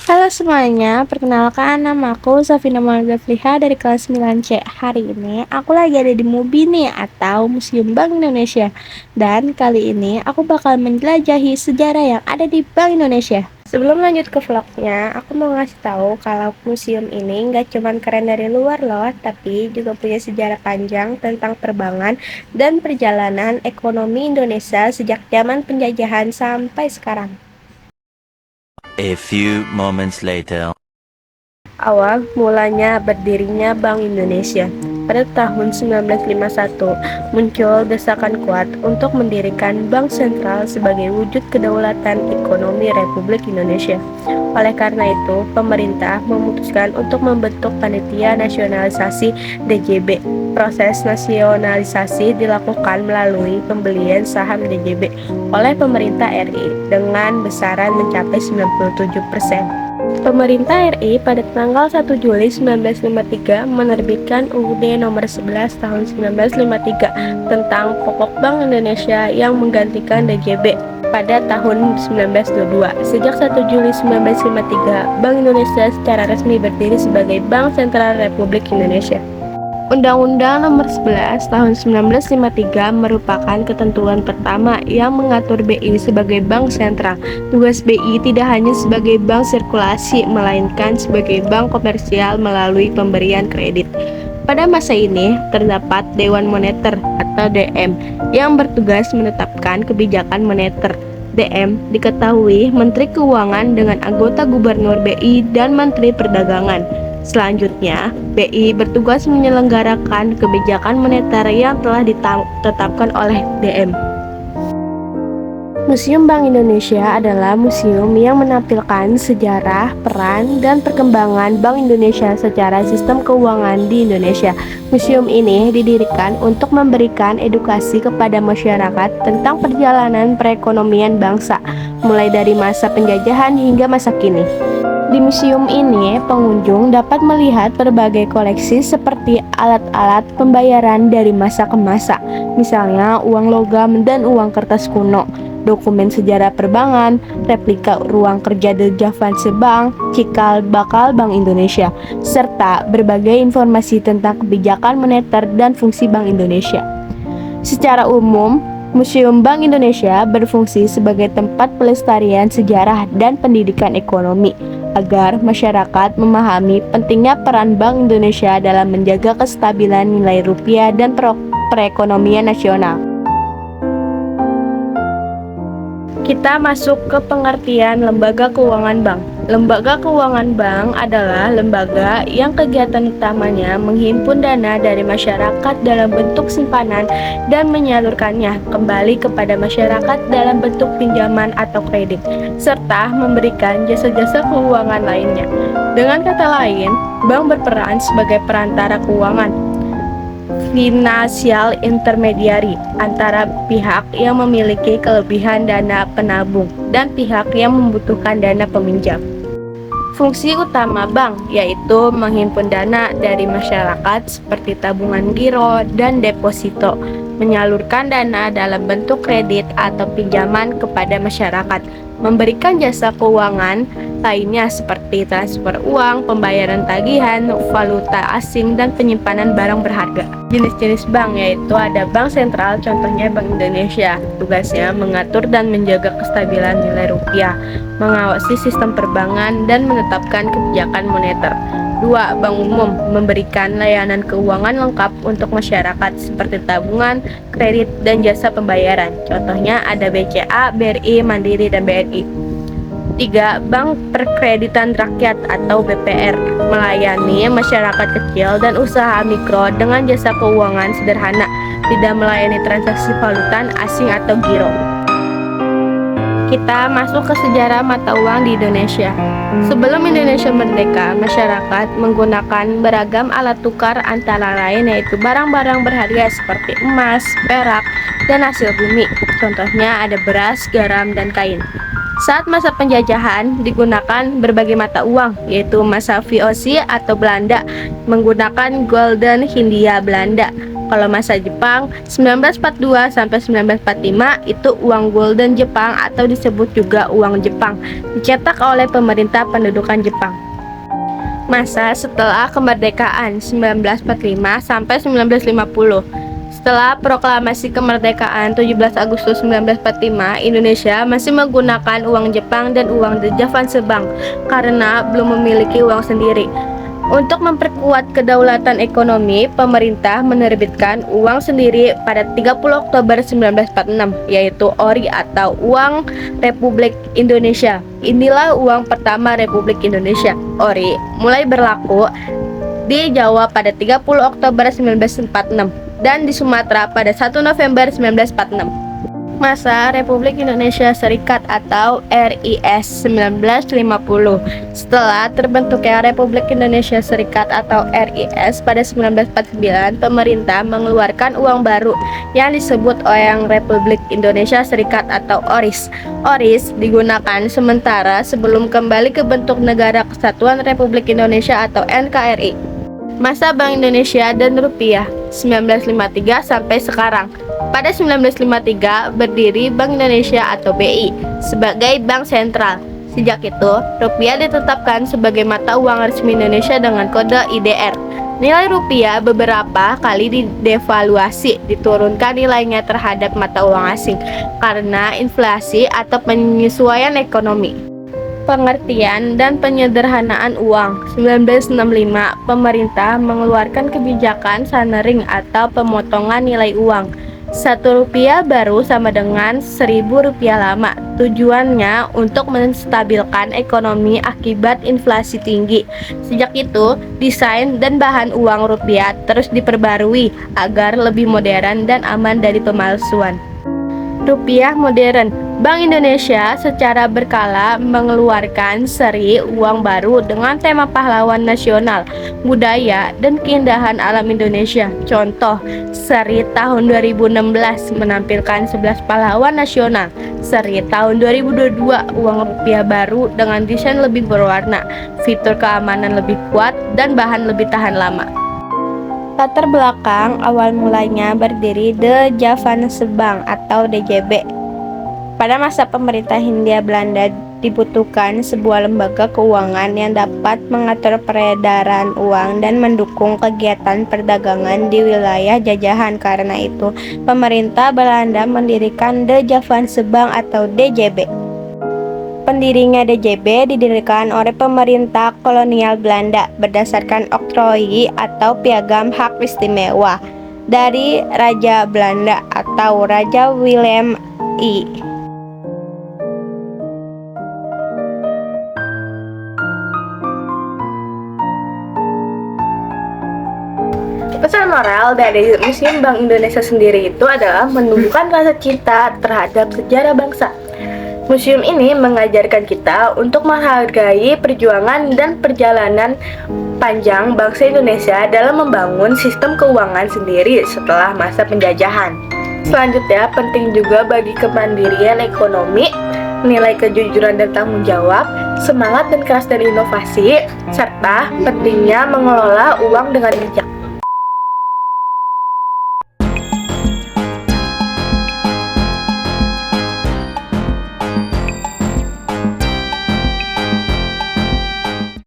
Halo semuanya, perkenalkan nama aku Safina Maulida dari kelas 9C. Hari ini aku lagi ada di MUBI nih, atau Museum Bank Indonesia. Dan kali ini aku bakal menjelajahi sejarah yang ada di Bank Indonesia. Sebelum lanjut ke vlognya, aku mau ngasih tahu kalau museum ini nggak cuma keren dari luar loh, tapi juga punya sejarah panjang tentang perbankan dan perjalanan ekonomi Indonesia sejak zaman penjajahan sampai sekarang. A few moments later. Awal mulanya berdirinya Bank Indonesia. Pada tahun 1951, muncul desakan kuat untuk mendirikan Bank Sentral sebagai wujud kedaulatan ekonomi Republik Indonesia. Oleh karena itu, pemerintah memutuskan untuk membentuk Panitia Nasionalisasi DJB. Proses nasionalisasi dilakukan melalui pembelian saham DJB oleh pemerintah RI dengan besaran mencapai 97%. Pemerintah RI pada tanggal 1 Juli 1953 menerbitkan UUD nomor 11 tahun 1953 tentang Pokok Bank Indonesia yang menggantikan DJB pada tahun 1922. Sejak 1 Juli 1953, Bank Indonesia secara resmi berdiri sebagai Bank Sentral Republik Indonesia. Undang-Undang Nomor 11 Tahun 1953 merupakan ketentuan pertama yang mengatur BI sebagai bank sentral. Tugas BI tidak hanya sebagai bank sirkulasi, melainkan sebagai bank komersial melalui pemberian kredit. Pada masa ini, terdapat Dewan Moneter atau DM yang bertugas menetapkan kebijakan moneter. DM diketahui Menteri Keuangan dengan anggota Gubernur BI dan Menteri Perdagangan. Selanjutnya, BI bertugas menyelenggarakan kebijakan moneter yang telah ditetapkan oleh DM. Museum Bank Indonesia adalah museum yang menampilkan sejarah, peran, dan perkembangan Bank Indonesia secara sistem keuangan di Indonesia. Museum ini didirikan untuk memberikan edukasi kepada masyarakat tentang perjalanan perekonomian bangsa, mulai dari masa penjajahan hingga masa kini. Di museum ini, pengunjung dapat melihat berbagai koleksi seperti alat-alat pembayaran dari masa ke masa, misalnya uang logam dan uang kertas kuno, dokumen sejarah perbankan, replika ruang kerja The Javaanse Bank, cikal bakal Bank Indonesia, serta berbagai informasi tentang kebijakan moneter dan fungsi Bank Indonesia. Secara umum, Museum Bank Indonesia berfungsi sebagai tempat pelestarian sejarah dan pendidikan ekonomi, agar masyarakat memahami pentingnya peran Bank Indonesia dalam menjaga kestabilan nilai rupiah dan perekonomian nasional. Kita masuk ke pengertian lembaga keuangan bank. Lembaga keuangan bank adalah lembaga yang kegiatan utamanya menghimpun dana dari masyarakat dalam bentuk simpanan dan menyalurkannya kembali kepada masyarakat dalam bentuk pinjaman atau kredit, serta memberikan jasa-jasa keuangan lainnya. Dengan kata lain, bank berperan sebagai perantara keuangan, financial intermediary, antara pihak yang memiliki kelebihan dana penabung dan pihak yang membutuhkan dana peminjam. Fungsi utama bank yaitu menghimpun dana dari masyarakat seperti tabungan giro dan deposito, menyalurkan dana dalam bentuk kredit atau pinjaman kepada masyarakat, memberikan jasa keuangan lainnya seperti transfer uang, pembayaran tagihan, valuta asing, dan penyimpanan barang berharga. Jenis-jenis bank yaitu ada bank sentral, contohnya Bank Indonesia. Tugasnya mengatur dan menjaga kestabilan nilai rupiah, mengawasi sistem perbankan, dan menetapkan kebijakan moneter. 2. Bank umum, memberikan layanan keuangan lengkap untuk masyarakat seperti tabungan, kredit, dan jasa pembayaran. Contohnya ada BCA, BRI, Mandiri, dan BNI. 3. Bank Perkreditan Rakyat atau BPR, melayani masyarakat kecil dan usaha mikro dengan jasa keuangan sederhana, tidak melayani transaksi valuta asing atau giro. Kita masuk ke sejarah mata uang di Indonesia. Sebelum Indonesia merdeka, masyarakat menggunakan beragam alat tukar antara lain yaitu barang-barang berharga seperti emas, perak, dan hasil bumi. Contohnya ada beras, garam, dan kain. Saat masa penjajahan digunakan berbagai mata uang, yaitu masa VOC atau Belanda menggunakan Gulden Hindia Belanda, Kalau masa Jepang 1942 sampai 1945 itu uang golden Jepang atau disebut juga uang Jepang, dicetak oleh pemerintah pendudukan Jepang. Masa setelah kemerdekaan 1945 sampai 1950. Setelah proklamasi kemerdekaan 17 Agustus 1945, Indonesia masih menggunakan uang Jepang dan uang The Javaanse Bank karena belum memiliki uang sendiri. Untuk memperkuat kedaulatan ekonomi, pemerintah menerbitkan uang sendiri pada 30 Oktober 1946, yaitu Ori atau Uang Republik Indonesia. Inilah uang pertama Republik Indonesia. Ori mulai berlaku di Jawa pada 30 Oktober 1946 dan di Sumatera pada 1 November 1946. Masa Republik Indonesia Serikat atau RIS 1950. Setelah terbentuknya Republik Indonesia Serikat atau RIS pada 1949, pemerintah mengeluarkan uang baru yang disebut Uang Republik Indonesia Serikat atau ORIS. ORIS digunakan sementara sebelum kembali ke bentuk Negara Kesatuan Republik Indonesia atau NKRI. Masa Bank Indonesia dan Rupiah 1953 sampai sekarang. Pada 1953 berdiri Bank Indonesia atau BI sebagai bank sentral. Sejak itu, rupiah ditetapkan sebagai mata uang resmi Indonesia dengan kode IDR. Nilai rupiah beberapa kali didevaluasi, diturunkan nilainya terhadap mata uang asing karena inflasi atau penyesuaian ekonomi. Pengertian dan penyederhanaan uang. 1965, pemerintah mengeluarkan kebijakan sanering atau pemotongan nilai uang. 1 rupiah baru sama dengan 1.000 rupiah lama. Tujuannya untuk menstabilkan ekonomi akibat inflasi tinggi. Sejak itu, desain dan bahan uang rupiah terus diperbarui agar lebih modern dan aman dari pemalsuan. Rupiah modern. Bank Indonesia secara berkala mengeluarkan seri uang baru dengan tema pahlawan nasional, budaya, dan keindahan alam Indonesia. Contoh, seri tahun 2016 menampilkan 11 pahlawan nasional. Seri tahun 2022 uang rupiah baru dengan desain lebih berwarna, fitur keamanan lebih kuat, dan bahan lebih tahan lama. Latar belakang awal mulanya berdiri The Javaanse Bank atau DJB. Pada masa pemerintah Hindia Belanda dibutuhkan sebuah lembaga keuangan yang dapat mengatur peredaran uang dan mendukung kegiatan perdagangan di wilayah jajahan. Karena itu, pemerintah Belanda mendirikan The Javaanse Bank atau DJB. Pendirinya DJB didirikan oleh pemerintah kolonial Belanda berdasarkan oktrooi atau piagam hak istimewa dari Raja Belanda atau Raja Willem I. Pesan moral dari Museum Bank Indonesia sendiri itu adalah menumbuhkan rasa cinta terhadap sejarah bangsa. Museum ini mengajarkan kita untuk menghargai perjuangan dan perjalanan panjang bangsa Indonesia dalam membangun sistem keuangan sendiri setelah masa penjajahan. Selanjutnya, penting juga bagi kemandirian ekonomi, nilai kejujuran dan tanggung jawab, semangat dan keras dan inovasi, serta pentingnya mengelola uang dengan bijak.